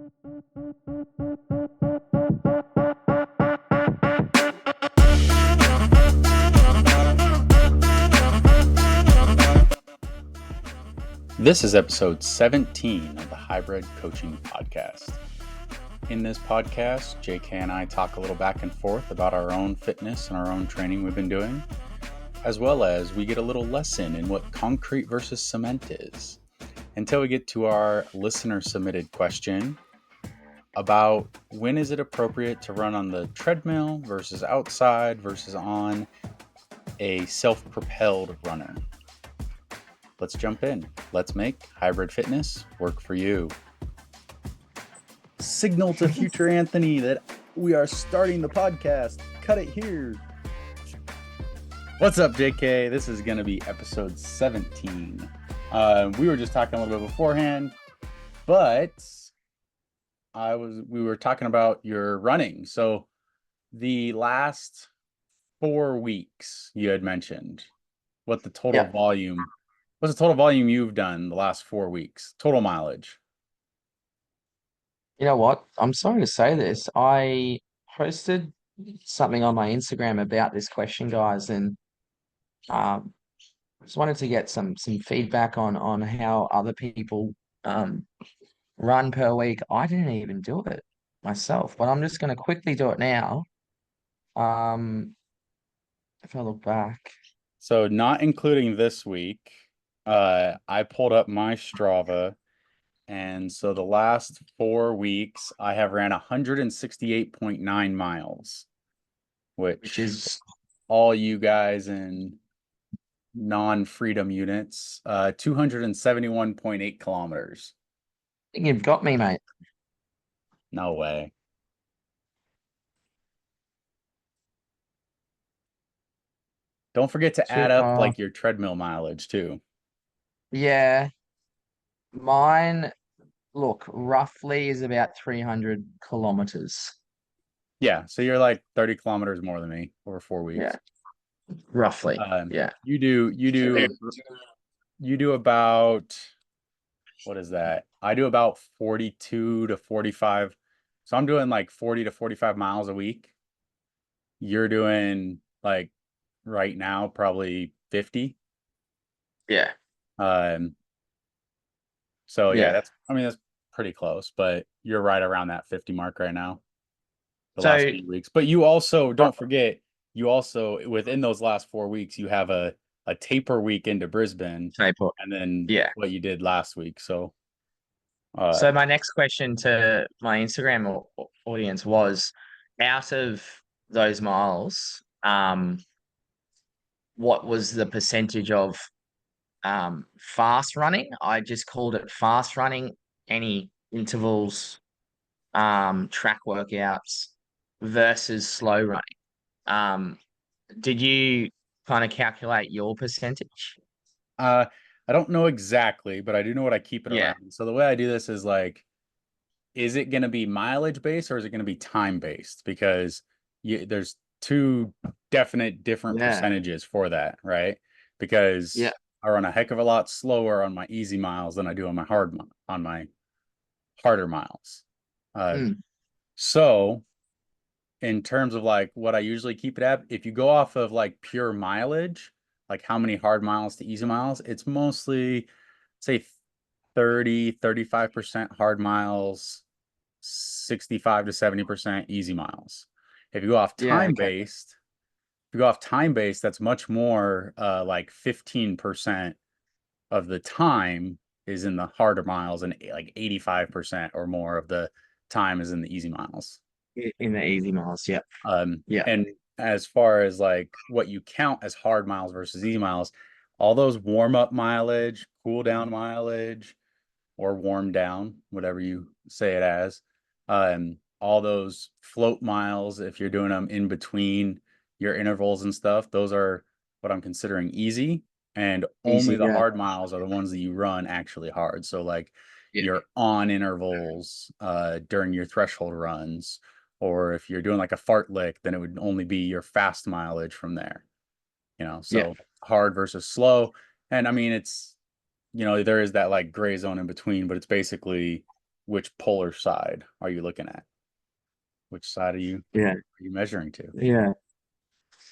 This is episode 17 of the Hybrid Coaching Podcast. In this podcast, JK and I talk a little back and forth about our own fitness and our own training we've been doing, as well as we get a little lesson in what concrete versus cement is, until we get to our listener-submitted question about when is it appropriate to run on the treadmill versus outside versus on a self-propelled runner. Let's jump in. Let's make hybrid fitness work for you. Signal to future Anthony that we are starting the podcast. Cut it here. What's up, JK? This is going to be episode 17. We were just talking a little bit beforehand, but we were talking about your running. So the last 4 weeks you had mentioned what the total volume. What's the total volume you've done the last 4 weeks? Total mileage. You know what? I'm sorry to say this. I posted something on my Instagram about this question, guys, and just wanted to get some feedback on how other people run per week. I didn't even do it myself, but I'm just going to quickly do it now. If I look back. So not including this week, I pulled up my Strava, and so the last 4 weeks I have ran 168.9 miles, which is all you guys in non-freedom units, 271.8 kilometers. I think you've got me, mate. No way. Don't forget to add up like your treadmill mileage too. Yeah. Mine, look, roughly is about 300 kilometers. Yeah, so you're like 30 kilometers more than me over 4 weeks. Yeah. Roughly. Yeah. You do about, what is that? I do about 42 to 45. So I'm doing like 40 to 45 miles a week. You're doing like right now probably 50. Yeah. So yeah, that's pretty close, but you're right around that 50 mark right now. The last few weeks. But you also, don't forget, you also, within those last 4 weeks, you have a taper week into Brisbane, and then what you did last week. So my next question to my Instagram audience was, out of those miles, what was the percentage of fast running? I just called it fast running, any intervals, track workouts versus slow running. Did you kind of calculate your percentage? I don't know exactly, but I do know what I keep it around. So the way I do this is like, is it going to be mileage based or is it going to be time based? Because there's two definite different percentages for that, right? Because I run a heck of a lot slower on my easy miles than I do on my harder miles. So in terms of like what I usually keep it at, if you go off of like pure mileage, like how many hard miles to easy miles, it's mostly say 35% hard miles, 65 to 70% easy miles. If you go off time-based, that's much more, like 15% of the time is in the harder miles and like 85% or more of the time is in the easy miles. In the easy miles, And as far as like what you count as hard miles versus easy miles, all those warm-up mileage, cool down mileage, or warm down, whatever you say it as, all those float miles, if you're doing them in between your intervals and stuff, those are what I'm considering easy. And only the hard miles are the ones that you run actually hard. So like you're on intervals during your threshold runs, or if you're doing like a fartlek, then it would only be your fast mileage from there. So hard versus slow. And I mean, it's, there is that like gray zone in between, but it's basically which polar side are you looking at? Which side Yeah. are you measuring to? Yeah.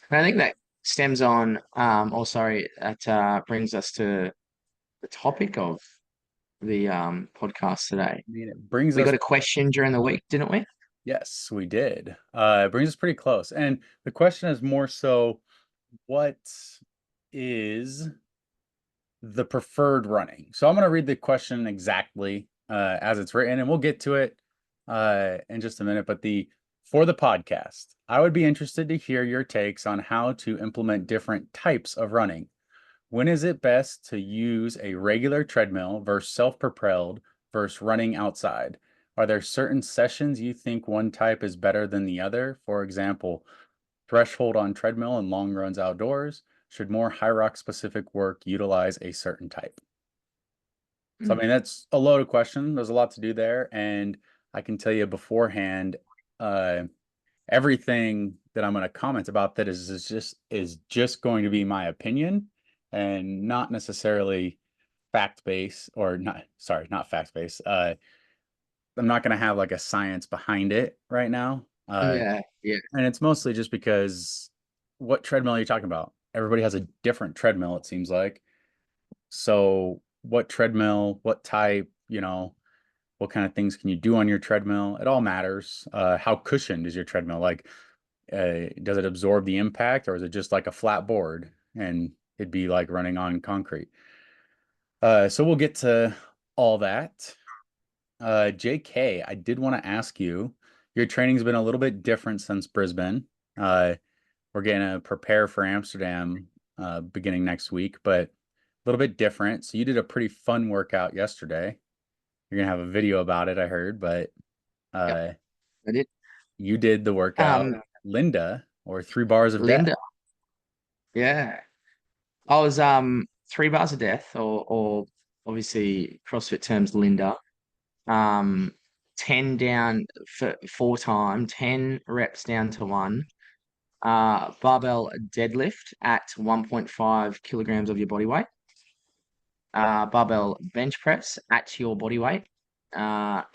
And I think that stems on, or sorry, that brings us to the topic of the podcast today. I mean, it brings We us, got a question during the week, didn't we? yes, we did. It brings us pretty close. And the question is more so, what is the preferred running? So I'm going to read the question exactly as it's written, and we'll get to it in just a minute. But for the podcast, I would be interested to hear your takes on how to implement different types of running. When is it best to use a regular treadmill versus self-propelled versus running outside? Are there certain sessions you think one type is better than the other? For example, threshold on treadmill and long runs outdoors. Should more high rock specific work utilize a certain type? So, I Mm. mean, that's a loaded question. There's a lot to do there. And I can tell you beforehand, uh, everything that I'm going to comment about that is just going to be my opinion and not necessarily fact based or not, sorry, not fact based. I'm not going to have like a science behind it right now. Yeah, yeah, And it's mostly just because what treadmill are you talking about? Everybody has a different treadmill, it seems like. So, what treadmill, what type, what kind of things can you do on your treadmill? It all matters. How cushioned is your treadmill? Like, does it absorb the impact or is it just like a flat board and it'd be like running on concrete? So, we'll get to all that. JK, I did want to ask you, your training's been a little bit different since Brisbane. We're going to prepare for Amsterdam beginning next week, but a little bit different. So you did a pretty fun workout yesterday. You're going to have a video about it, I heard, but yep. uh, I did. you did the workout, Um, Linda, or 3 bars of death. Linda, yeah. I was 3 bars of death, or obviously CrossFit terms Linda. Um, 10 down for 4 time, 10 reps down to one. Barbell deadlift at 1.5 kilograms of your body weight. Barbell bench press at your body weight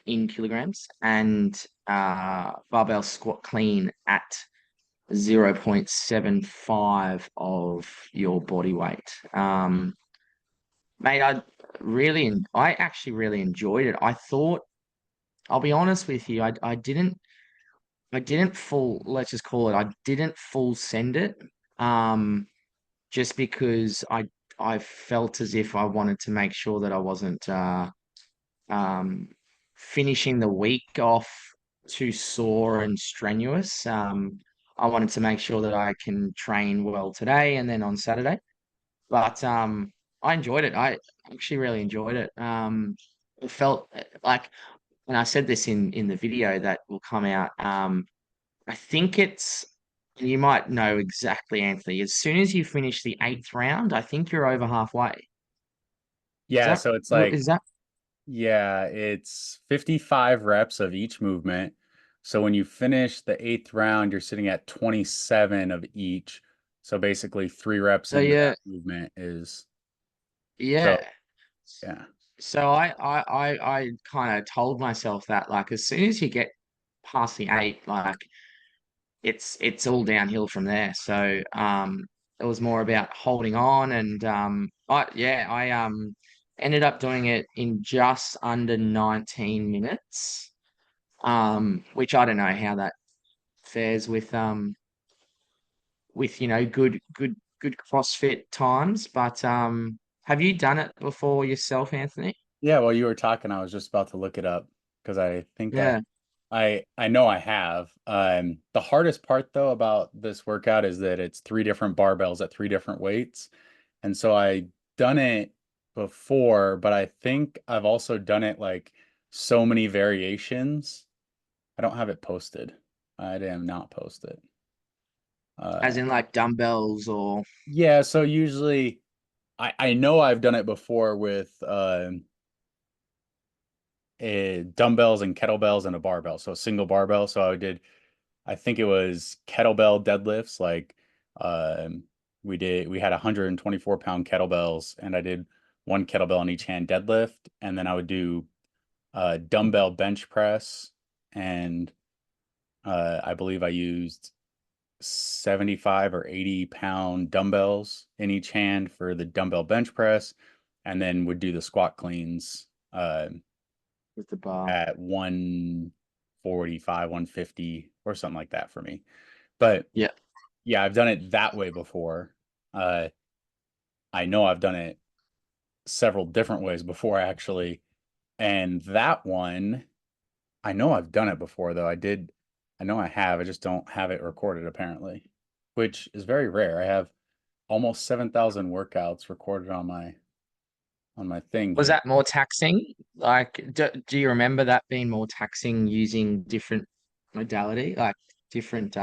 in kilograms, and barbell squat clean at 0.75 of your body weight. Mate, I actually really enjoyed it. I thought, I'll be honest with you, I didn't full, let's just call it, I didn't full send it. Um, just because I felt as if I wanted to make sure that I wasn't um finishing the week off too sore and strenuous. I wanted to make sure that I can train well today and then on Saturday. But I enjoyed it. I actually really enjoyed it. It felt like, and I said this in the video that will come out. I think it's, you might know exactly, Anthony. As soon as you finish the eighth round, I think you're over halfway. Is Yeah, that so it's what like, is that? yeah, it's 55 reps of each movement. So when you finish the eighth round, you're sitting at 27 of each. So basically 3 reps So into yeah, that movement is so yeah. yeah. So I kind of told myself that, like, as soon as you get past the eight, like, it's all downhill from there. So it was more about holding on, and I ended up doing it in just under 19 minutes. Which I don't know how that fares with good CrossFit times, but have you done it before yourself, Anthony? Yeah, while you were talking, I was just about to look it up because I think Yeah. I know I have. The hardest part though about this workout is that it's 3 different barbells at 3 different weights. And so I done it before, but I think I've also done it like so many variations. I don't have it posted. I did not post it. As Uh in like dumbbells or yeah, so usually I know I've done it before with dumbbells and kettlebells and a barbell. So a single barbell. So I think it was kettlebell deadlifts. Like um, we had 124-pound kettlebells and I did one kettlebell in each hand deadlift. And then I would do dumbbell bench press, and I believe I used 75 or 80-pound dumbbells in each hand for the dumbbell bench press, and then would do the squat cleans with the bar. at 145, 150, or something like that for me. But Yeah. yeah, I've done it that way before. Uh, I know I've done it several different ways before, actually. And that one, I know I've done it before, though. I know I have. I just don't have it recorded, apparently, which is very rare. I have almost 7,000 workouts recorded on my thing Was here. that more taxing? Like, do you remember that being more taxing using different modality, like different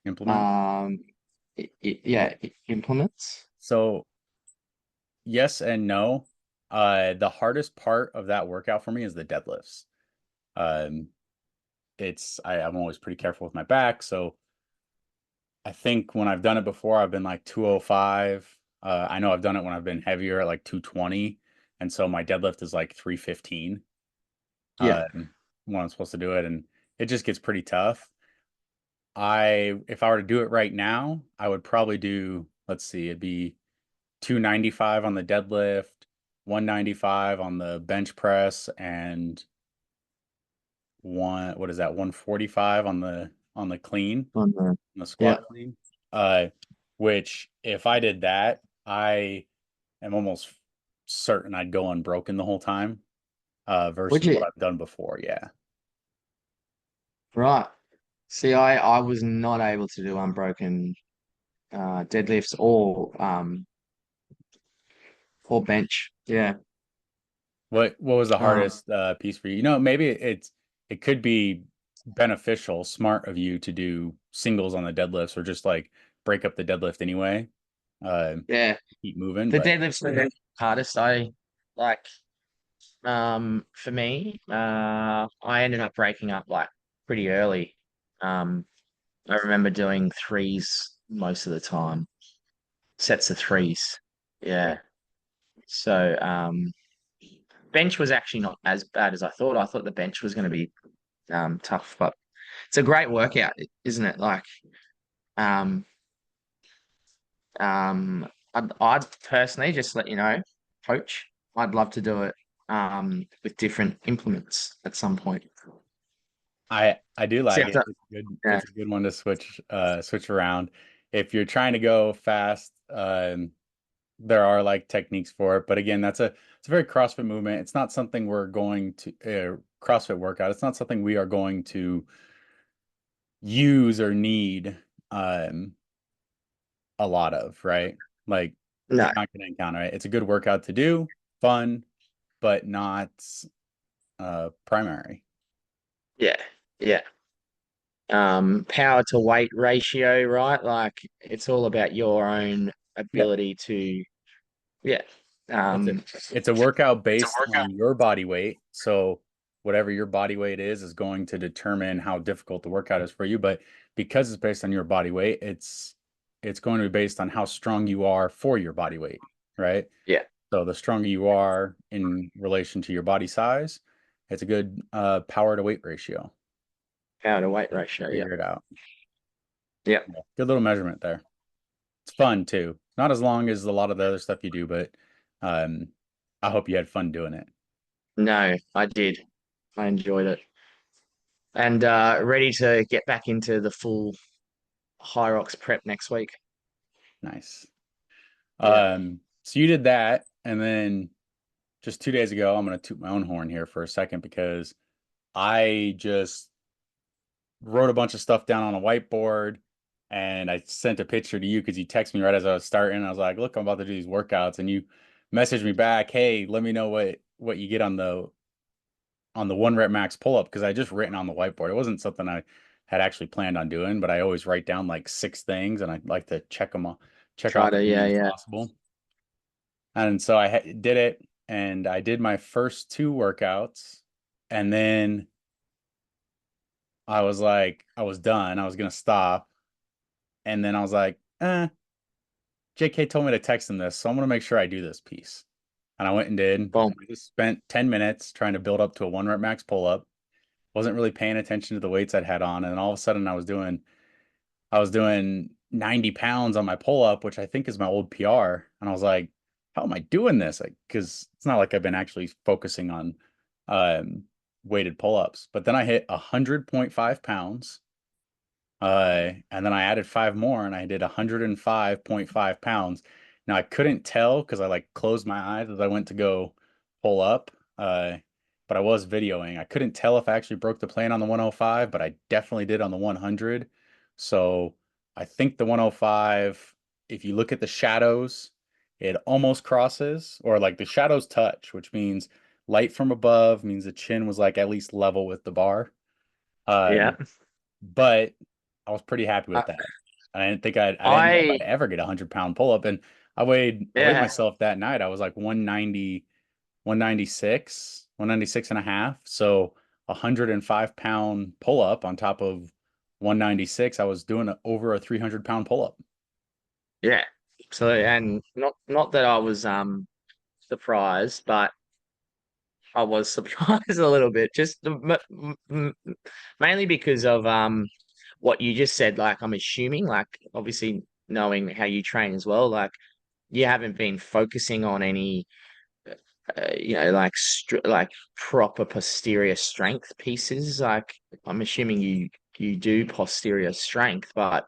Implement. um yeah, implements? So yes and no. The hardest part of that workout for me is the deadlifts. Um, I'm always pretty careful with my back, so I think when I've done it before, I've been like 205. I know I've done it when I've been heavier at like 220, and so my deadlift is like 315. Yeah. When I'm supposed to do it, and it just gets pretty tough. If I were to do it right now, I would probably do, let's see, it'd be 295 on the deadlift, 195 on the bench press, and what is that, 145 on the clean, On the on the Yeah. squat clean. Uh, which if I did that, I am almost certain I'd go unbroken the whole time, Would versus what you? I've done before. Yeah. Right. See, I was not able to do unbroken deadlifts or bench. Yeah. What was the Um, hardest piece for you? You know, maybe it could be beneficial, smart of you to do singles on the deadlifts, or just like break up the deadlift anyway. yeah. Keep moving, The but deadlifts were the hardest. I like for me, I ended up breaking up like pretty early. Um, I remember doing threes most of the time, sets of threes. Yeah. So bench was actually not as bad as I thought. I thought the bench was going to be tough, but it's a great workout, isn't it? Like um I'd personally just let you know, coach. I'd love to do it with different implements at some point. I do like it. Except yeah, It's a good one to switch around. If you're trying to go fast, there are like techniques for it. But again, it's a very CrossFit movement. It's not something we're going to CrossFit workout. It's not something we are going to use or need um a lot of, right? Like no, you're not going to encounter it. It's a good workout to do, fun, but not primary. yeah, yeah. Power to weight ratio, right? Like it's all about your own Yep. ability to, yeah. It's a Um, it's a workout it's a based workout. on your body weight. So whatever your body weight is going to determine how difficult the workout is for you. But because it's based on your body weight, it's going to be based on how strong you are for your body weight, right? Yeah, So the stronger you are in relation to your body size, it's a good power to weight ratio. power to weight ratio. Yeah, Figure it out. yeah. Yeah, good little measurement there. It's fun too. Not as long as a lot of the other stuff you do, but um, I hope you had fun doing it. No, I did. I enjoyed it, and ready to get back into the full High Rocks prep next week. Nice. Yeah. So you did that, and then just 2 days ago, I'm going to toot my own horn here for a second because I just wrote a bunch of stuff down on a whiteboard, and I sent a picture to you because you texted me right as I was starting. I was like, "Look, I'm about to do these workouts," and you messaged me back, "Hey, let me know what you get on the 1 rep max pull up," because I just written on the whiteboard. It wasn't something I had actually planned on doing, but I always write down like 6 things, and I'd like to check Try off to, as yeah, many as yeah. possible. And so I did it, and I did my first 2 workouts, and then I was like, I was done. I was gonna stop, and then I was like, JK told me to text him this, so I'm gonna make sure I do this piece. and I went and did. Boom. I just spent 10 minutes trying to build up to a 1 rep max pull up. Wasn't really paying attention to the weights I'd had on, and then all of a sudden I was doing 90 pounds on my pull up, which I think is my old PR. And I was like, how am I doing this? Like, because it's not like I've been actually focusing on um, weighted pull ups. But then I hit 100.5 pounds. And then I added five more and I did 105.5 pounds. Now I couldn't tell because I like closed my eyes as I went to go pull up. Uh, but I was videoing. I couldn't tell if I actually broke the plane on the 105, but I definitely did on the 100. So I think the 105, if you look at the shadows, it almost crosses, or like the shadows touch, which means light from above means the chin was like at least level with the bar. Yeah. But I was pretty happy Uh, with that. I didn't know if I I'd ever get a 100-pound pull up. And I weighed yeah, myself that night. I was like 190, 196, 196 and a half. So 105-pound pull up on top of 196. I was doing over a 300-pound pull up. yeah. So and not that I was surprised, but I was surprised a little bit, just mainly because of what you just said. Like I'm assuming, like obviously knowing how you train as well, like you haven't been focusing on any, like like proper posterior strength pieces. Like I'm assuming you do posterior strength, but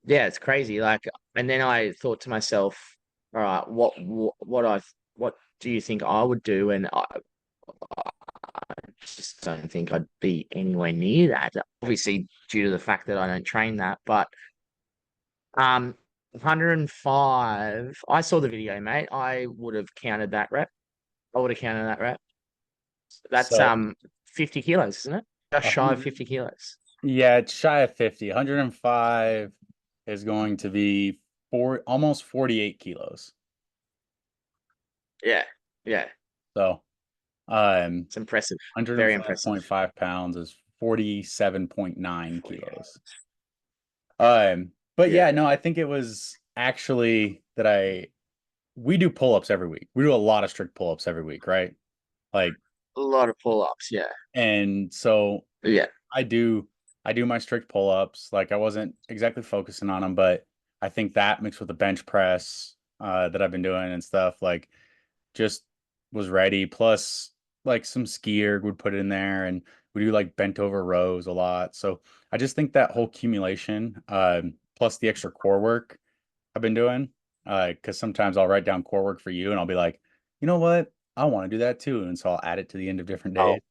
yeah, it's crazy. Like, and then I thought to myself, all right, what do you think I would do? And I just don't think I'd be anywhere near that. Obviously, due to the fact that I don't train that, but 105. I saw the video, mate. I would have counted that rep. I would have counted that rep. That's So 50 kilos, isn't it? Just shy of 100, 50 kilos. yeah, it's shy of 50. 105 is going to be almost 48 kilos. Yeah, yeah. So, It's impressive. Very impressive. 105.5 pounds is 47.9 kilos. But yeah, Yeah, no, I think it was actually that we do pull-ups every week. We do a lot of strict pull-ups every week, right? Like, a lot of pull-ups. Yeah, and so yeah, I do I do my strict pull-ups. Like I wasn't exactly focusing on them, but I think that mixed with the bench press that I've been doing and stuff, like just was ready. Plus, like some skier would put it in there, and we do like bent over rows a lot. So I just think that whole accumulation, plus the extra core work I've been doing, because sometimes I'll write down core work for you, and I'll be like, you know what, I want to do that too, and so I'll add it to the end of different oh, days.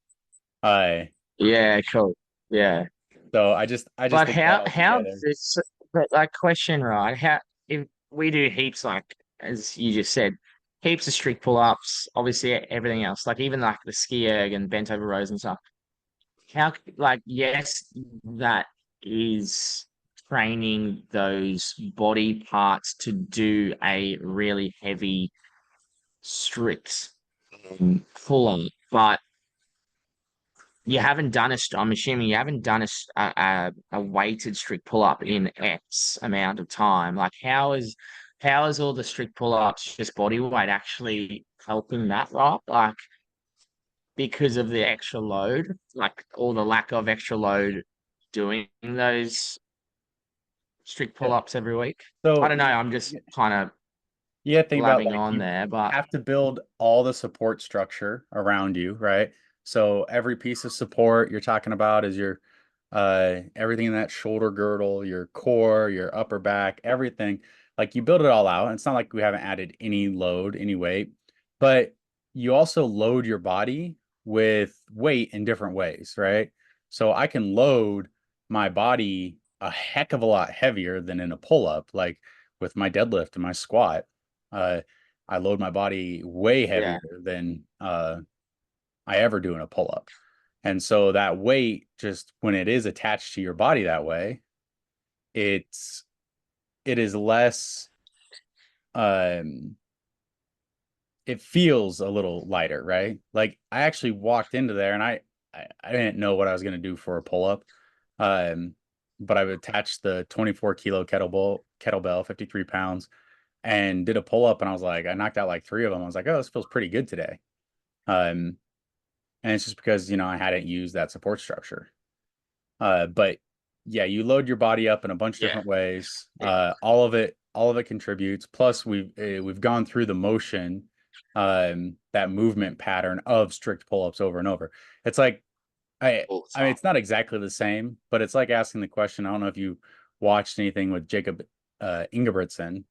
Uh, yeah, cool. Yeah, so I just but think that all how together. this but like question, right? How if we do heaps, like as you just said, heaps of strict pull-ups, obviously everything else, like even like the ski erg and bent over rows and stuff. How, like, yes, that is training those body parts to do a really heavy, strict pull-up, but you haven't done I'm assuming you haven't done a weighted strict pull-up in X amount of time. Like, how is all the strict pull-ups just body weight actually helping that, right? Like, because of the extra load, like, or the lack of extra load doing those strict Yeah. pull-ups every week. I So don't know. I'm just kind of you have to think about blabbing like on you there, but have to build all the support structure around you, right? So every piece of support you're talking about is your everything in that shoulder girdle, your core, your upper back, everything. Like you build it all out. It's not like we haven't added any load, any weight, but you also load your body with weight in different ways, right? So I can load my body a heck of a lot heavier than in a pull-up, like with my deadlift and my squat. Uh, I load my body way yeah, heavier than I ever do in a pull up. And so that weight, just when it is attached to your body that way, it's it is less um it feels a little lighter, right? Like I actually walked into there and I didn't know what I was gonna do for a pull up. Um, but I've attached the 24 kilo kettlebell, 53 pounds. and did a pull up, and I was like, I knocked out like 3 of them. I was like, oh, this feels pretty good today. Um, and it's just because, I hadn't used that support structure. But yeah, you load your body up in a bunch of Yeah. different ways. Yeah. All of it contributes. Plus, we've gone through the motion, that movement pattern of strict pull-ups over and over. It's like I All the I mean, time. it's not exactly the same, but it's like asking the question. I don't know if you watched anything with Jacob Ingebrigtsen,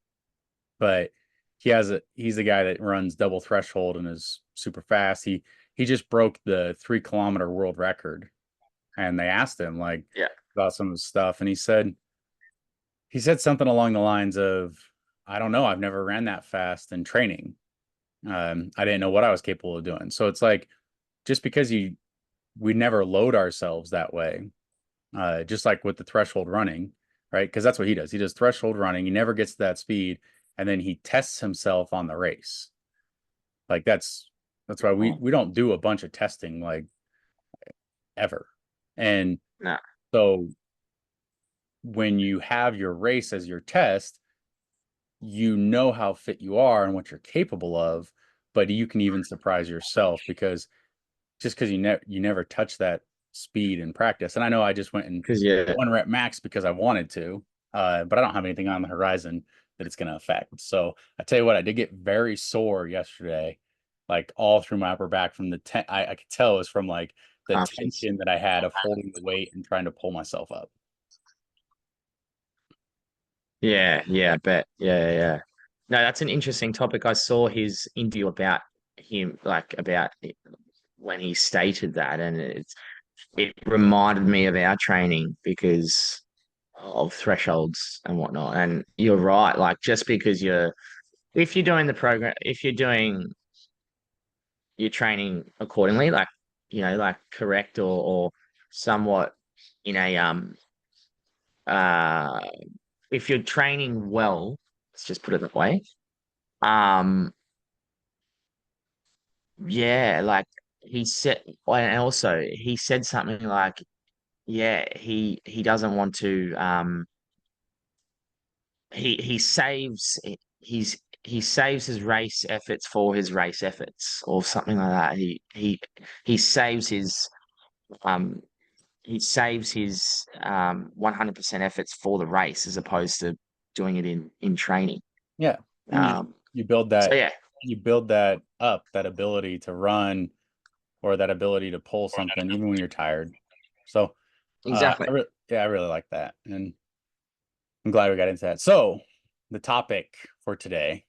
but he's the guy that runs double threshold and is super fast. He just broke the 3 kilometer world record, and they asked him like Yeah. about some of his stuff, and he said something along the lines of, I don't know, I've never ran that fast in training. I didn't know what I was capable of doing. So it's like, just because we never load ourselves that way, just like with the threshold running, right? Because that's what he does. He does threshold running. He never gets to that speed, and then he tests himself on the race. Like that's why we Oh, we don't do a bunch of testing like ever. And no. so when you have your race as your test, you know how fit you are and what you're capable of, but you can even surprise yourself, because just because you never touch that speed in practice. And I know I just went and Because yeah, 1 rep max because I wanted to, but I don't have anything on the horizon that it's going to affect. So I tell you what, I did get very sore yesterday, like all through my upper back from the I could tell it was from like the afterwards. tension that I had of holding the weight and trying to pull myself up. Yeah, yeah, I bet. Yeah, yeah, yeah. No, that's an interesting topic. I saw his interview about him, like about when he stated that, and it reminded me of our training because of thresholds and whatnot. And you're right, like just because if you're doing the program, if you're doing your training accordingly, like like correct or somewhat in a uh if you're training well, let's just put it that way. Um, yeah, like he said, and also he said something like, yeah, he doesn't want to he saves he saves his race efforts for his race efforts or something like that. He saves his um he saves his 100% efforts for the race as opposed to doing it in training. Yeah. And Um, you build so that yeah, you build that up, that ability to run, or that ability to pull something even when you're tired. So exactly. yeah, I really like that. And I'm glad we got into that. So the topic for today,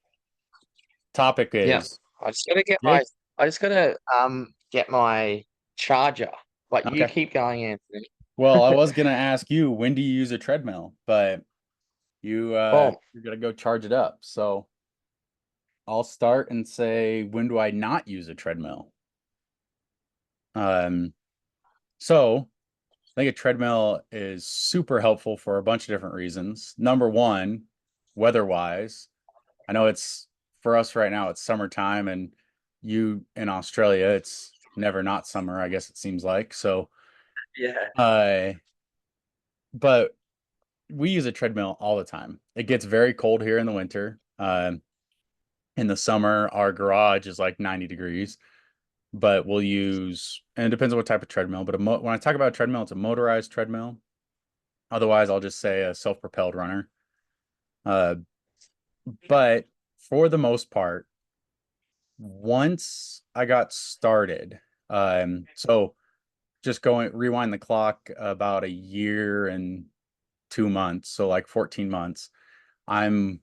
topic Yeah. is I just gotta get my Jake. I just gotta get my charger. But you Okay. keep going, Anthony. Well, I was gonna ask you, when do you use a treadmill, but Oh, you're gonna go charge it up. So I'll start and say, when do I not use a treadmill? Um, so I think a treadmill is super helpful for a bunch of different reasons. Number one, weather-wise, I know it's for us right now, it's summertime, and you in Australia, it's never not summer, I guess it seems like. So, yeah. uh, but we use a treadmill all the time. It gets very cold here in the winter. In the summer, our garage is like 90 degrees, but we'll use, and it depends on what type of treadmill, but when I talk about a treadmill, it's a motorized treadmill. Otherwise, I'll just say a self-propelled runner. Uh, but for the most part, once I got started, so just rewind the clock about a year and 2 months, so like 14 months, I'm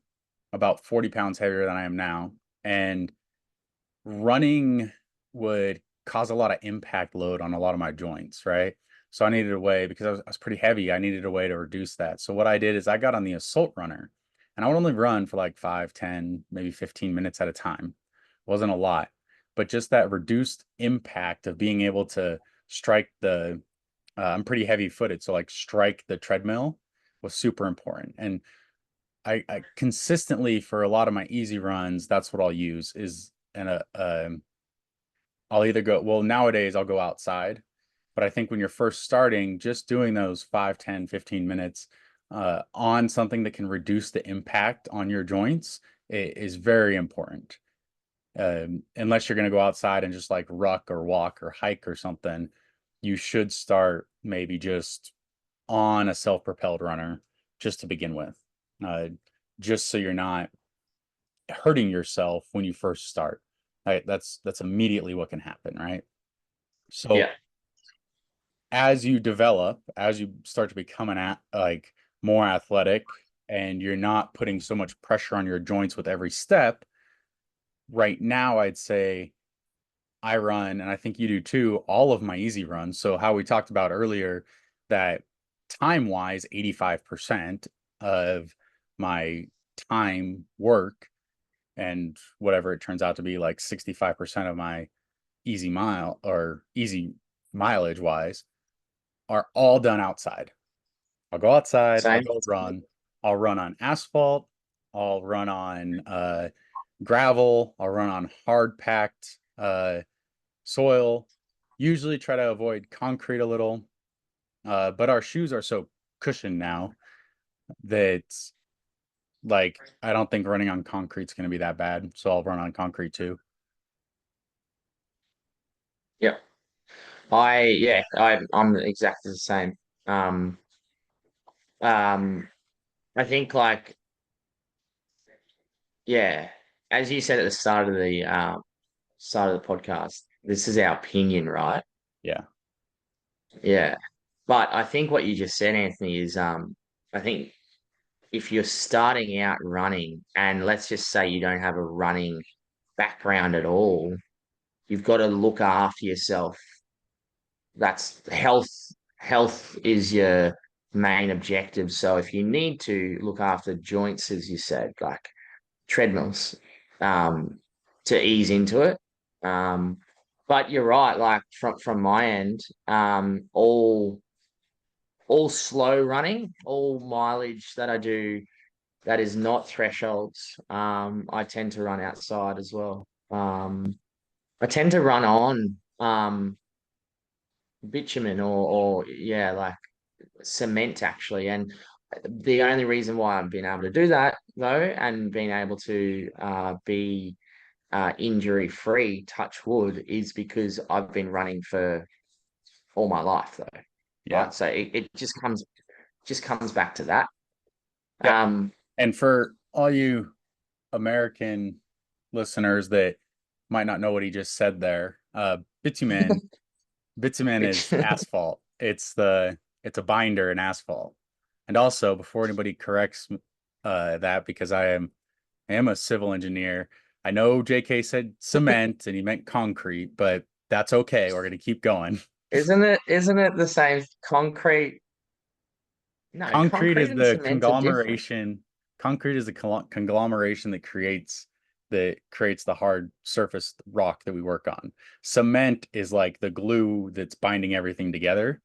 about 40 pounds heavier than I am now. And running would cause a lot of impact load on a lot of my joints, right? So I needed a way, because I was pretty heavy, I needed a way to reduce that. So what I did is I got on the assault runner, and I would only run for like 5, 10, maybe 15 minutes at a time. It wasn't a lot, but just that reduced impact of being able to strike I'm pretty heavy footed. So like strike the treadmill was super important. And I consistently, for a lot of my easy runs, that's what I'll use is I'll either go, well, nowadays I'll go outside, but I think when you're first starting, just doing those 5, 10, 15 minutes on something that can reduce the impact on your joints is very important. Unless you're going to go outside and just like ruck or walk or hike or something, you should start maybe just on a self-propelled runner just to begin with, uh, just so you're not hurting yourself when you first start. Right? That's immediately what can happen, right? So Yeah. as you develop, as you start to become like more athletic, and you're not putting so much pressure on your joints with every step, right now I'd say I run, and I think you do too, all of my easy runs. So how we talked about earlier that time wise, 85% of my time work and whatever it turns out to be, like 65% of my easy mile or easy mileage wise, are all done outside. I'll go outside, I'll Same. go run, I'll run on asphalt, I'll run on gravel, I'll run on hard packed soil. Usually try to avoid concrete a little, but our shoes are so cushioned now that like I don't think running on concrete's going to be that bad. So I'll run on concrete too. Yeah. I'm exactly the same. Um, um, I think like, yeah, as you said at the start of the podcast, this is our opinion, right? Yeah, Yeah. But I think what you just said, Anthony, is I think if you're starting out running and let's just say you don't have a running background at all, you've got to look after yourself. That's health. Health is your main objective. So if you need to look after joints, as you said, like treadmills, um, to ease into it. Um, but you're right, like from my end, all slow running, all mileage that I do that is not thresholds. I tend to run outside as well. I tend to run on bitumen or yeah, like cement actually. And the only reason why I've been able to do that though, and being able to be injury free, touch wood, is because I've been running for all my life though. yeah, Right. So it just comes back to that. yep. Um, And for all you American listeners that might not know what he just said there, bitumen which is asphalt. It's a binder in asphalt. And also, before anybody corrects that, because I am a civil engineer. I know JK said cement and he meant concrete, but that's okay. We're gonna keep going. isn't it the same concrete? No, Concrete concrete is and the cement are different. conglomeration. Concrete is the conglomeration that creates the hard surface rock that we work on. Cement is like the glue that's binding everything together,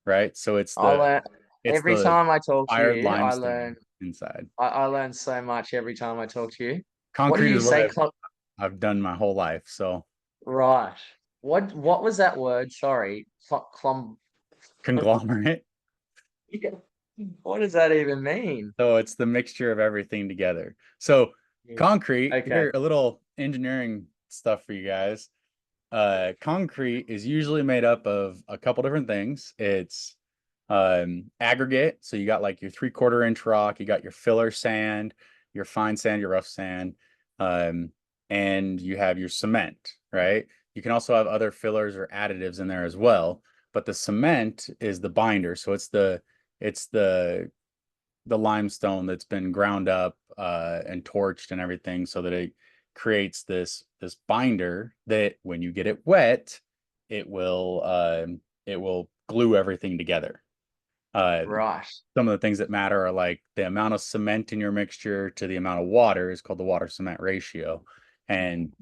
right? So it's I the learn it's every the time I talk to fired you, limestone inside. I learn so much every time I talk to you. What do Concrete you is what say? I've done my whole life. So Right. What was that word? Sorry. conglomerate. What does that even mean? So it's the mixture of everything together. So Yeah. concrete, Okay. here a little engineering stuff for you guys. Concrete is usually made up of a couple different things. It's aggregate. So you got like your 3/4 inch rock, you got your filler sand, your fine sand, your rough sand, um, and you have your cement, right? You can also have other fillers or additives in there as well. But the cement is the binder. So it's the limestone that's been ground up and torched and everything so that it creates this binder that when you get it wet, it will glue everything together. Uh, Right. some of the things that matter are like the amount of cement in your mixture to the amount of water is called the water cement ratio. And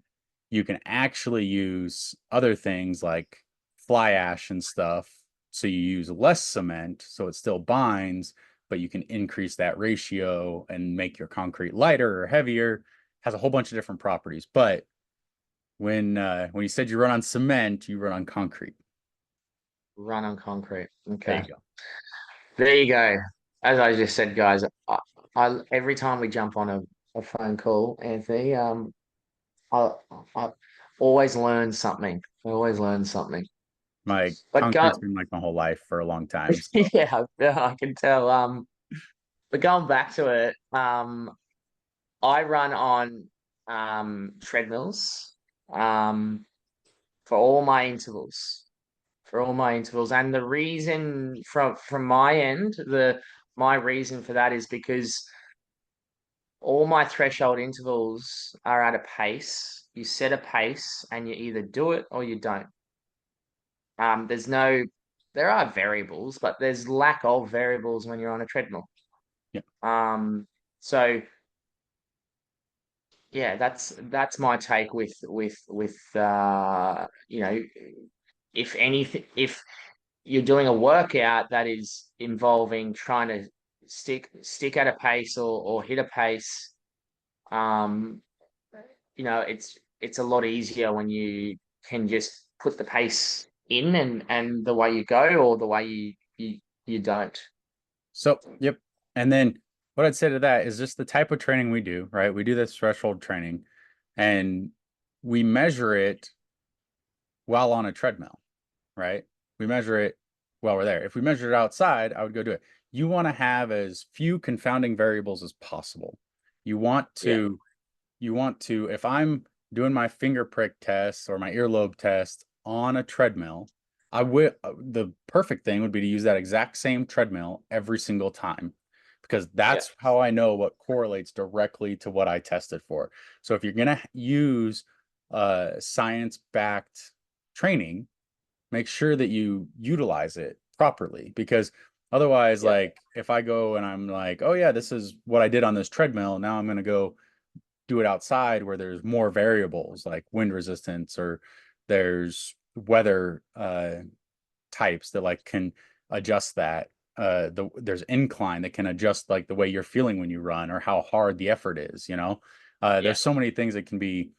you can actually use other things like fly ash and stuff. So you use less cement, so it still binds, but you can increase that ratio and make your concrete lighter or heavier. Has a whole bunch of different properties. But when you said you run on cement, you run on concrete. Run on concrete. There you Okay. go. There you go. As I just said, guys, I every time we jump on a phone call, Anthony. I I always learn something. I always learn something. My But concrete's go, been like my whole life for a long time. So yeah, I can tell. But going back to it, I run on treadmills um for all my intervals. For all my intervals. And the reason from my end, the my reason for that is because all my threshold intervals are at a pace. You set a pace and you either do it or you don't. There's no, there are variables, but there's lack of variables when you're on a treadmill. yeah. Um, so yeah, that's my take with if anything, if you're doing a workout that is involving trying to stick at a pace or hit a pace, um, it's a lot easier when you can just put the pace in and the way you go or the way you don't. So, yep. And then what I'd say to that is just the type of training we do, right? We do this threshold training and we measure it while on a treadmill, right? We measure it while we're there. If we measured it outside, I would go do it. You want to have as few confounding variables as possible. You want Yeah, to, if I'm doing my finger prick test or my earlobe test on a treadmill, the perfect thing would be to use that exact same treadmill every single time because yeah, that's how I know what correlates directly to what I tested for. So if you're going to use science-backed training, make sure that you utilize it properly because otherwise, yeah, like if I go and I'm like, oh yeah, this is what I did on this treadmill, now I'm going to go do it outside where there's more variables like wind resistance or there's weather types that like can adjust that. There's incline that can adjust like the way you're feeling when you run or how hard the effort is, you know. yeah, There's so many things that can be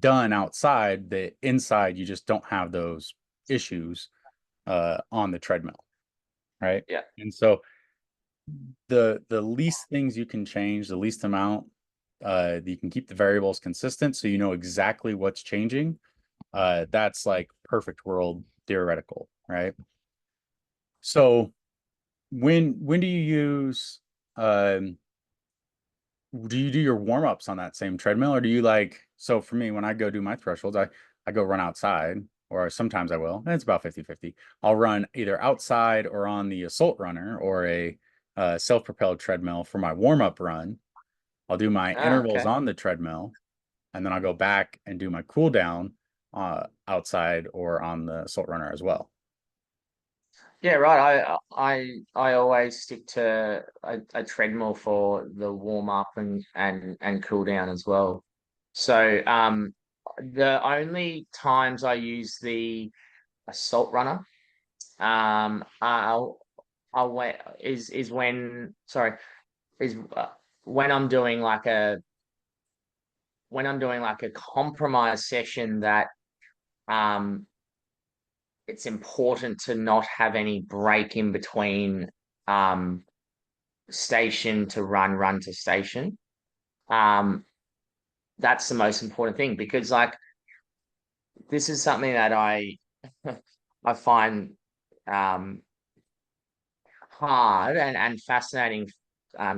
done outside that inside you just don't have those issues on the treadmill, right? yeah, And so the least things you can change, the least amount, you can keep the variables consistent so you know exactly what's changing. That's like perfect world theoretical, right? So when do you use do you do your warm-ups on that same treadmill or do you like so for me when I go do my thresholds I go run outside or sometimes I will and it's about 50-50. I'll run either outside or on the assault runner or a self-propelled treadmill for my warm-up run. I'll do my ah, intervals okay. on the treadmill and then I'll go back and do my cool down outside or on the assault runner as well. Yeah, right. I always stick to a treadmill for the warm up and cool down as well. So the only times I use the assault runner I'll wait is when sorry is when I'm doing like a when I'm doing like a compromise session that um it's important to not have any break in between um station to run to station. Um, that's the most important thing because like this is something that I I find um hard and fascinating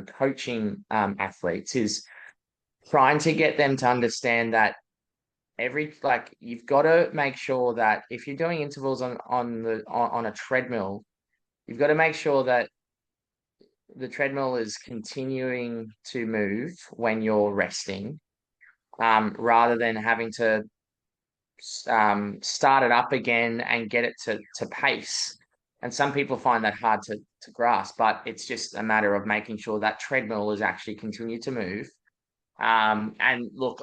coaching athletes is trying to get them to understand that every like you've got to make sure that if you're doing intervals on a treadmill, you've got to make sure that the treadmill is continuing to move when you're resting, rather than having to start it up again and get it to pace. And some people find that hard to grasp, but it's just a matter of making sure that treadmill is actually continue to move. And look,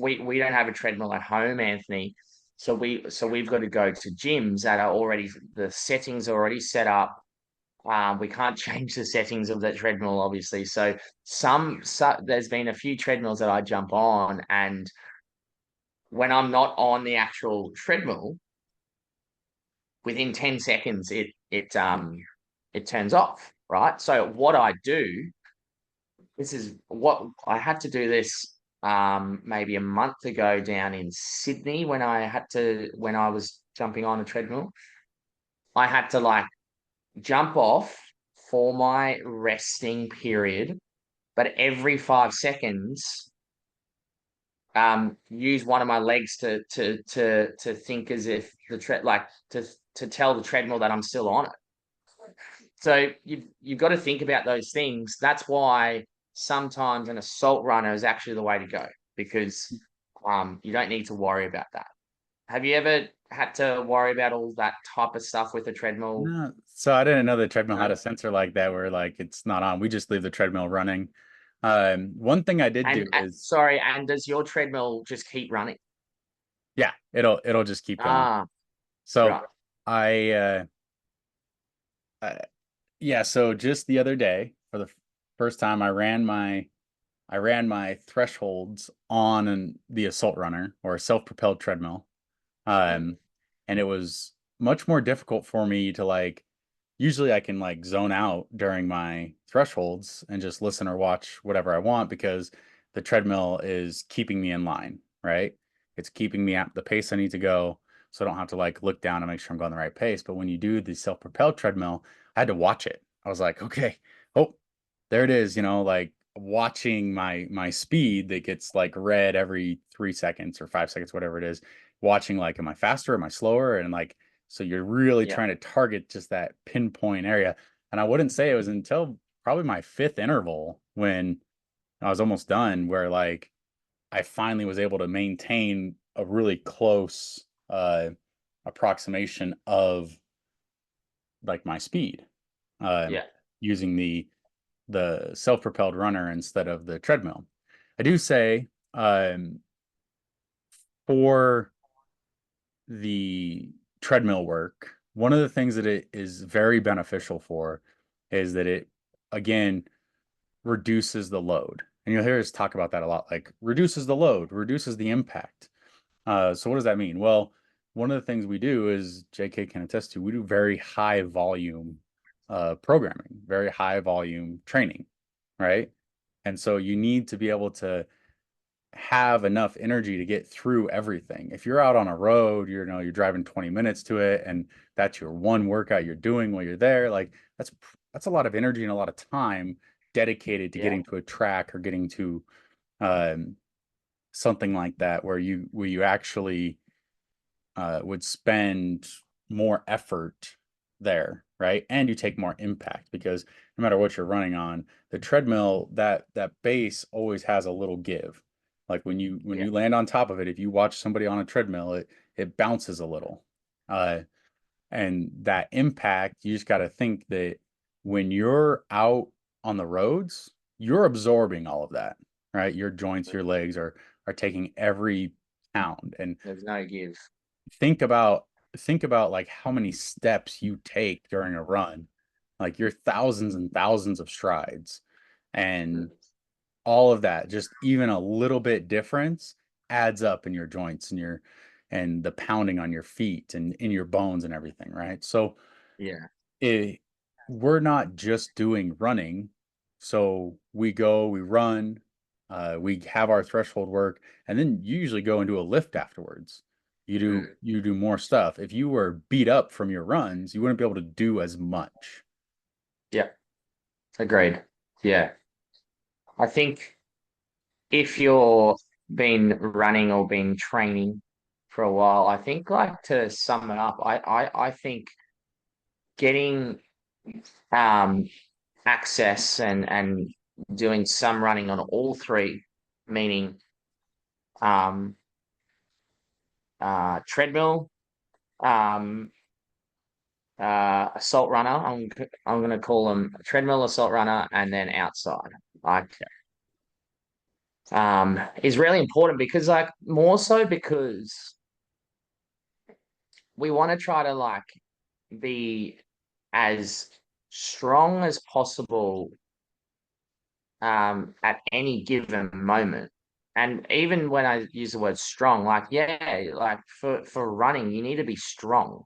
we don't have a treadmill at home, Anthony. So we've got to go to gyms that are already the settings are already set up. We can't change the settings of that treadmill, obviously. So there's been a few treadmills that I jump on, and when I'm not on the actual treadmill, within 10 seconds, it turns off, right? So what I do this is what I had to do this maybe a month ago down in Sydney when I was jumping on a treadmill. I had to like jump off for my resting period, but every 5 seconds, use one of my legs to think as if the to tell the treadmill that I'm still on it. So you've got to think about those things. That's why sometimes an assault runner is actually the way to go, because you don't need to worry about that. Have you ever had to worry about all that type of stuff with a treadmill? No, so I didn't know the treadmill had No. a sensor like that where like it's not on. We just leave the treadmill running. One thing I did do And is, sorry, and does your treadmill just keep running? yeah, it'll just keep going. Ah, So right. I uh, yeah, so just the other day for the first time I ran my thresholds on the assault runner or a self-propelled treadmill. Mm, Um, and it was much more difficult for me to like, usually I can like zone out during my thresholds and just listen or watch whatever I want because the treadmill is keeping me in line, right? It's keeping me at the pace I need to go. So I don't have to like look down and make sure I'm going the right pace. But when you do the self-propelled treadmill, I had to watch it. I was like, okay, oh, there it is, like watching my speed that gets like red every 3 seconds or 5 seconds, whatever it is, watching like, am I faster? Am I slower? And like, so you're really yeah, trying to target just that pinpoint area. And I wouldn't say it was until probably my fifth interval when I was almost done where like I finally was able to maintain a really close approximation of like my speed yeah, using the self-propelled runner instead of the treadmill. I do say for the treadmill work, one of the things that it is very beneficial for is that it, again, reduces the load. And you'll hear us talk about that a lot, like reduces the load, reduces the impact. So what does that mean? Well, one of the things we do is JK can attest to, we do very high volume programming, very high volume training, right? And so you need to be able to have enough energy to get through everything. If you're out on a road, you're driving 20 minutes to it and that's your one workout you're doing while you're there, like that's a lot of energy and a lot of time dedicated to yeah, getting to a track or getting to um, something like that where you actually would spend more effort there, right? And you take more impact because no matter what you're running on, the treadmill, that base always has a little give. Like when yeah, you land on top of it, if you watch somebody on a treadmill, it bounces a little. Uh, and that impact, you just got to think that when you're out on the roads, you're absorbing all of that, right? Your joints, your legs are taking every pound. And there's no give. think about think about like how many steps you take during a run. Like you're thousands and thousands of strides. Mm, And all of that, just even a little bit difference adds up in your joints and your and the pounding on your feet and in your bones and everything, right? So yeah, it, we're not just doing running. So we go, we run, we have our threshold work, and then you usually go and do a lift afterwards. mm, You do more stuff. If you were beat up from your runs, you wouldn't be able to do as much. yeah, agreed. Yeah. I think if you're been running or been training for a while, I think like to sum it up, I think getting um access and doing some running on all three, meaning um treadmill, um assault runner. I'm gonna call them treadmill, assault runner, and then outside. Like is really important because like more so because we want to try to like be as strong as possible at any given moment. And even when I use the word strong, like yeah, like for running, you need to be strong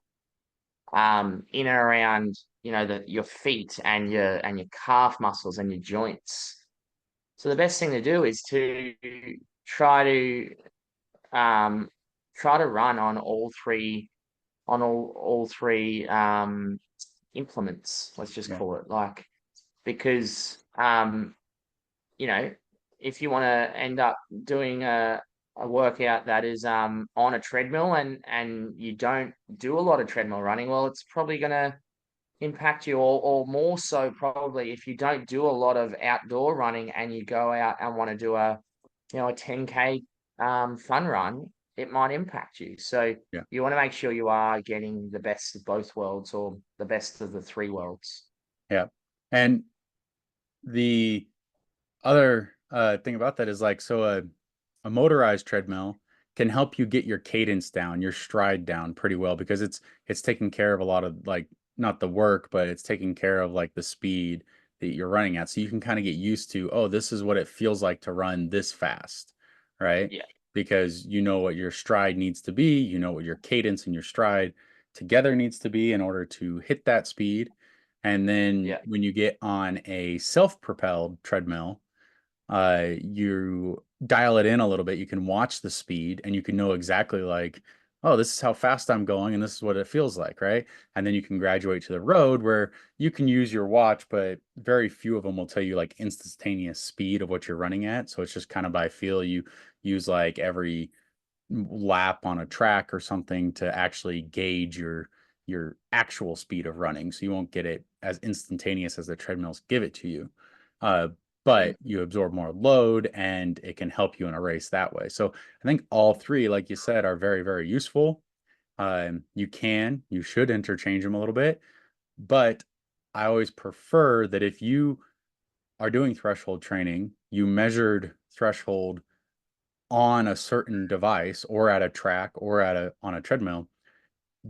in and around, your feet and your calf muscles and your joints. So the best thing to do is to try to um try to run on all three implements, let's just Yeah. call it, like, because you know, if you want to end up doing a workout that is on a treadmill, and you don't do a lot of treadmill running, well, it's probably going to impact you, or more so probably if you don't do a lot of outdoor running and you go out and want to do a 10K fun run, it might impact you. So Yeah. you want to make sure you are getting the best of both worlds, or the best of the three worlds. Yeah. And the other thing about that is like, so a motorized treadmill can help you get your cadence down, your stride down pretty well because it's taking care of a lot of like not the work, but it's taking care of like the speed that you're running at. So you can kind of get used to, oh, this is what it feels like to run this fast, right? Yeah, Because you know what your stride needs to be, you know what your cadence and your stride together needs to be in order to hit that speed. And then yeah, when you get on a self-propelled treadmill, you dial it in a little bit. You can watch the speed and you can know exactly like, oh, this is how fast I'm going and this is what it feels like, right? And then you can graduate to the road where you can use your watch, but very few of them will tell you like instantaneous speed of what you're running at. So it's just kind of by feel. You use like every lap on a track or something to actually gauge your actual speed of running. So you won't get it as instantaneous as the treadmills give it to you. Uh, mm, but you absorb more load and it can help you in a race that way. So I think all three, like you said, are very, very useful. You should interchange them a little bit, but I always prefer that if you are doing threshold training, you measured threshold on a certain device or at a track or at a on a treadmill,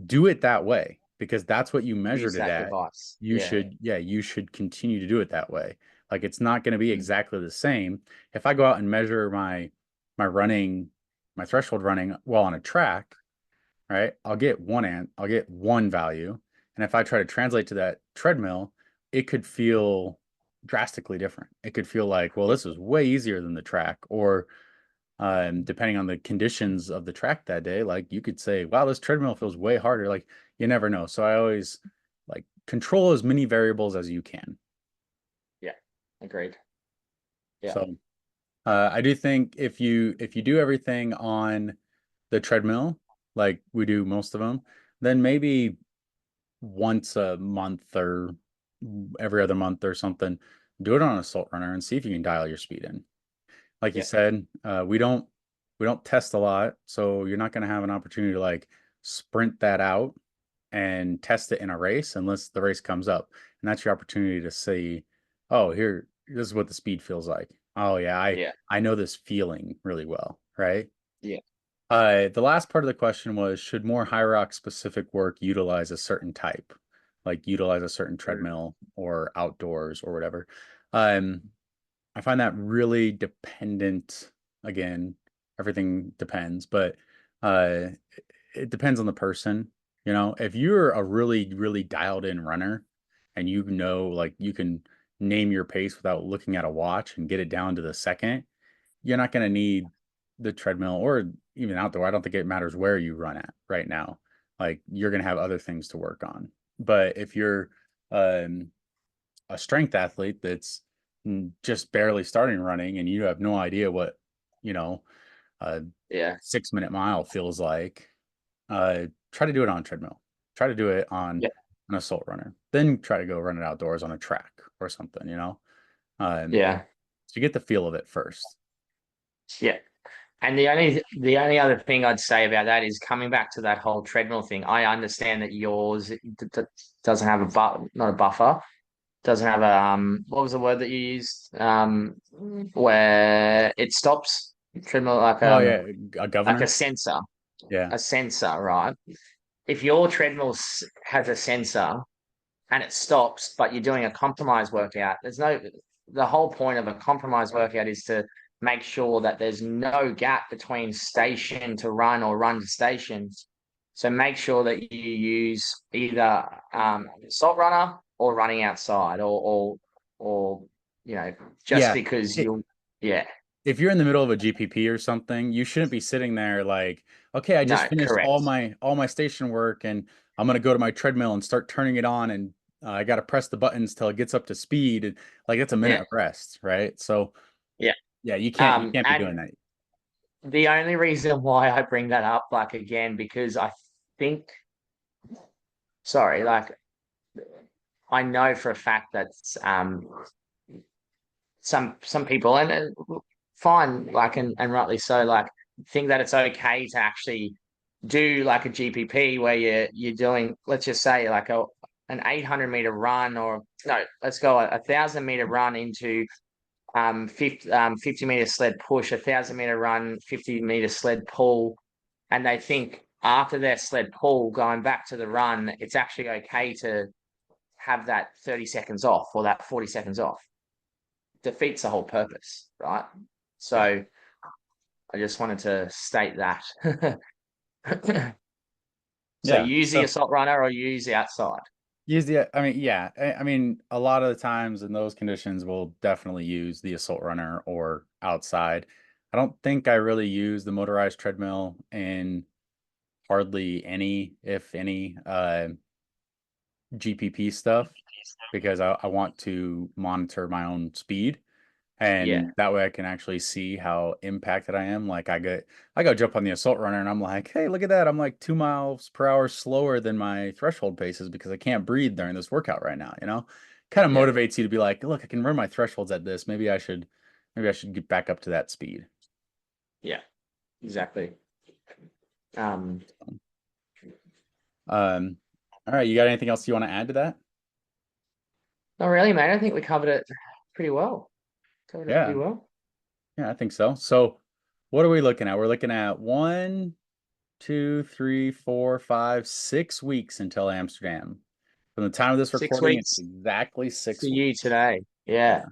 do it that way because that's what you measured use it that at. device. You Yeah. should, yeah, you should continue to do it that way. Like it's not going to be Mm. exactly the same. If I go out and measure my running, my threshold running while on a track, right? I'll get one value. And if I try to translate to that treadmill, it could feel drastically different. It could feel like, well, Yeah. this is way easier than the track, or depending on the conditions of the track that day, like you could say, wow, this treadmill feels way harder. Like you never know. So I always like control as many variables as you can. Yeah. Agreed. Yeah. So I do think if you do everything on the treadmill, like we do most of them, then maybe once a month or every other month or something, do it on an assault runner and see if you can dial your speed in. Like you Yeah. said, we don't test a lot, so you're not going to have an opportunity to like sprint that out and test it in a race unless the race comes up. And that's your opportunity to see, oh, here, this is what the speed feels like. Oh yeah, Yeah. I know this feeling really well, right? Yeah. The last part of the question was, should more high rock specific work utilize a certain type, like utilize a certain Mm. treadmill or outdoors or whatever? Um, I find that really dependent. Again, everything depends, but uh, it depends on the person. You know, if you're a really, really dialed in runner and you know, like you can name your pace without looking at a watch and get it down to the second, you're not going to need the treadmill or even outdoor. I don't think it matters where you run at right now. Like you're going to have other things to work on. But if you're um, a strength athlete that's just barely starting running and you have no idea what, you know, a Yeah. 6 minute mile feels like, try to do it on a treadmill. Try to do it on Yeah. an assault runner. Then try to go run it outdoors on a track or something, you know? Um, Yeah. so you get the feel of it first. Yeah. And the only other thing I'd say about that is coming back to that whole treadmill thing. I understand that yours doesn't have not a buffer, doesn't have a what was the word that you used? Where it stops treadmill, Oh yeah, a like a governor. sensor, Yeah. right? If your treadmill has a sensor and it stops, but you're doing a compromise workout, the whole point of a compromise workout is to make sure that there's no gap between station to run or run to station. So make sure that you use either salt runner or running outside, or just Yeah. because It, you'll. Yeah. if you're in the middle of a GPP or something, you shouldn't be sitting there like, okay, I just No, finished correct. all my station work and I'm gonna go to my treadmill and start turning it on and I got to press the buttons till it gets up to speed and like it's a minute Yeah. of rest, right? So Yeah. yeah, you can't be doing And that. the only reason why I bring that up, like again, because I think, sorry, like I know for a fact that some people and fine, like and rightly so, like think that it's okay to actually do like a GPP where you're doing, let's just say like an 800-meter run, or no, let's go a 1,000-meter run into 50-meter sled push, 1,000-meter run, 50-meter sled pull, and they think after their sled pull going back to the run, it's actually okay to have that 30 seconds off or that 40 seconds off. Defeats the whole purpose, right? Yeah. So I just wanted to state that. So Yeah. use the So assault runner or use the outside. use the, I mean, yeah, I mean, a lot of the times in those conditions, we'll definitely use the assault runner or outside. I don't think I really use the motorized treadmill in hardly any, if any, GPP stuff because I want to monitor my own speed. Yeah, And that way I can actually see how impacted I am. Like I go jump on the assault runner and I'm like, hey, look at that. I'm like 2 miles per hour slower than my threshold paces because I can't breathe during this workout right now, you know? Kind of yeah, motivates you to be like, look, I can run my thresholds at this. Maybe I should get back up to that speed. yeah, exactly. Um, Um, all right, you got anything else you want to add to that? Not really, mate. I think we covered it pretty well. Covered it pretty Yeah, well. yeah, I think so. So what are we looking at? We're looking at 1, 2, 3, 4, 5, 6 weeks until Amsterdam. From the time of this Six recording, it's weeks exactly for six you weeks. today. Yeah. Yeah,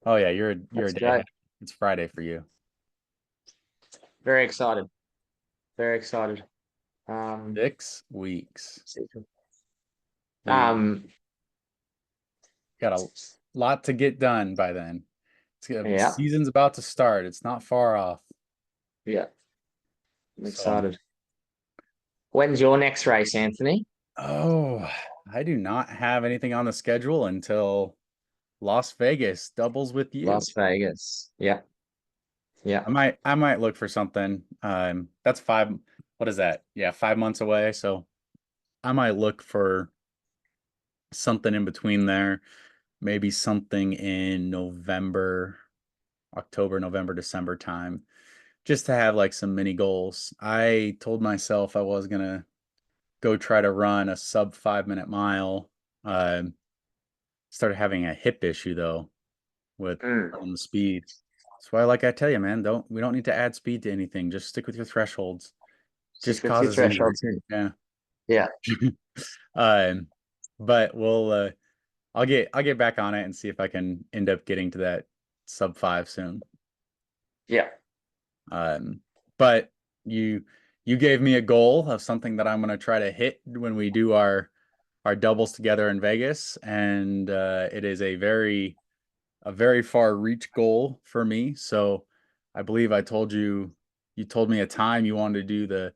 Oh yeah, you're a let's day go. ahead. It's Friday for you. Very excited. Very excited. Um, 6 weeks. six- We um, got a lot to get done by then. yeah, Season's about to start. It's not far off. yeah. I'm So, excited. When's your next race, Anthony? oh, I do not have anything on the schedule until Las Vegas doubles with you. Las Vegas. Yeah, yeah. I might look for something. That's what is that? Yeah, 5 months away. So I might look for something in between there. Maybe something in November, October, November, December time, just to have like some mini goals. I told myself I was gonna go try to run a sub 5 minute mile. Started having a hip issue though with Mm. on the speed. That's why, like I tell you, man, we don't need to add speed to anything. Just stick with your thresholds. Just Stick with your causes injury. threshold too. Yeah. Yeah, Um, but I'll get back on it and see if I can end up getting to that sub 5 soon. yeah. Um, but you you gave me a goal of something that I'm gonna try to hit when we do our doubles together in Vegas, and it is a very far reach goal for me. So I believe I told you told me a time you wanted to do the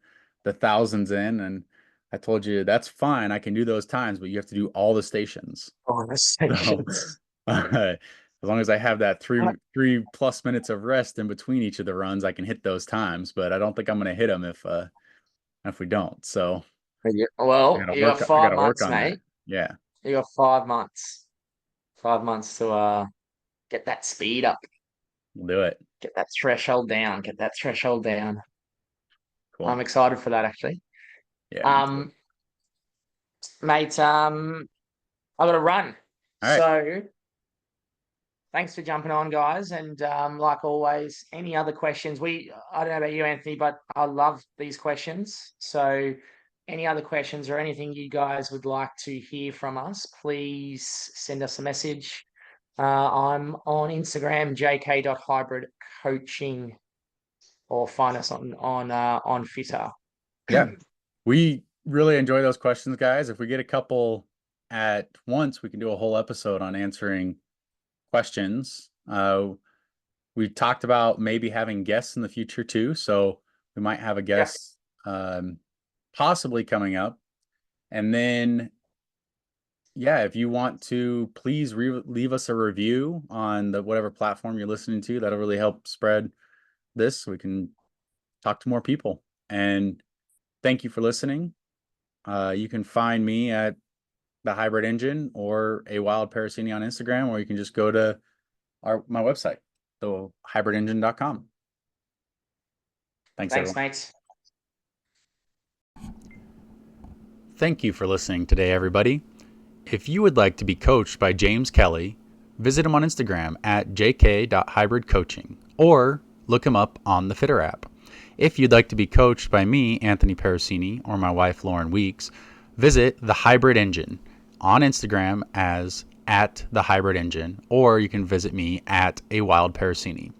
thousands in, and I told you that's fine. I can do those times, but you have to do all the stations. Oh, the So stations. as long as I have that three plus minutes of rest in between each of the runs, I can hit those times. But I don't think I'm going to hit them if we don't. So Well, you got I five gotta work months, on that. mate. Yeah, You got 5 months. 5 months to get that speed up, we'll do it. get that threshold down, get that threshold down. Cool. I'm excited for that actually. Yeah, me too. Um, Mate, I gotta run. All right. So thanks for jumping on, guys. And like always, any other questions? I don't know about you, Anthony, but I love these questions. So any other questions or anything you guys would like to hear from us, please send us a message. I'm on Instagram, jk.hybridcoaching, or find us on Fitter. Yeah, we really enjoy those questions, guys. If we get a couple at once, we can do a whole episode on answering questions. We talked about maybe having guests in the future too. So we might have a Yep. guest possibly coming up. And then, yeah, if you want to, please leave us a review on the whatever platform you're listening to. That'll really help spread this so we can talk to more people. And thank you for listening. You can find me at the Hybrid Engine or a Wild Parasini on Instagram, or you can just go to my website, so hybridengine.com. Thanks, Thanks, everyone. mates. Thank you for listening today, everybody. If you would like to be coached by James Kelly, visit him on Instagram at jk.hybridcoaching or look him up on the Fitter app. If you'd like to be coached by me, Anthony Parasini, or my wife, Lauren Weeks, visit The Hybrid Engine on Instagram as at The Hybrid Engine, or you can visit me at A Wild Parasini.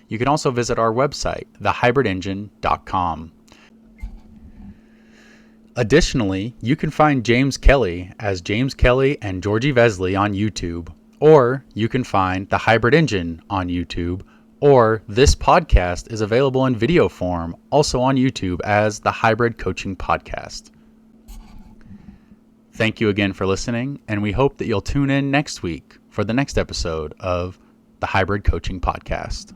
You can also visit our website, thehybridengine.com. Additionally, you can find James Kelly as James Kelly and Georgie Vesley on YouTube, or you can find The Hybrid Engine on YouTube, or this podcast is available in video form also on YouTube as The Hybrid Coaching Podcast. Thank you again for listening, and we hope that you'll tune in next week for the next episode of The Hybrid Coaching Podcast.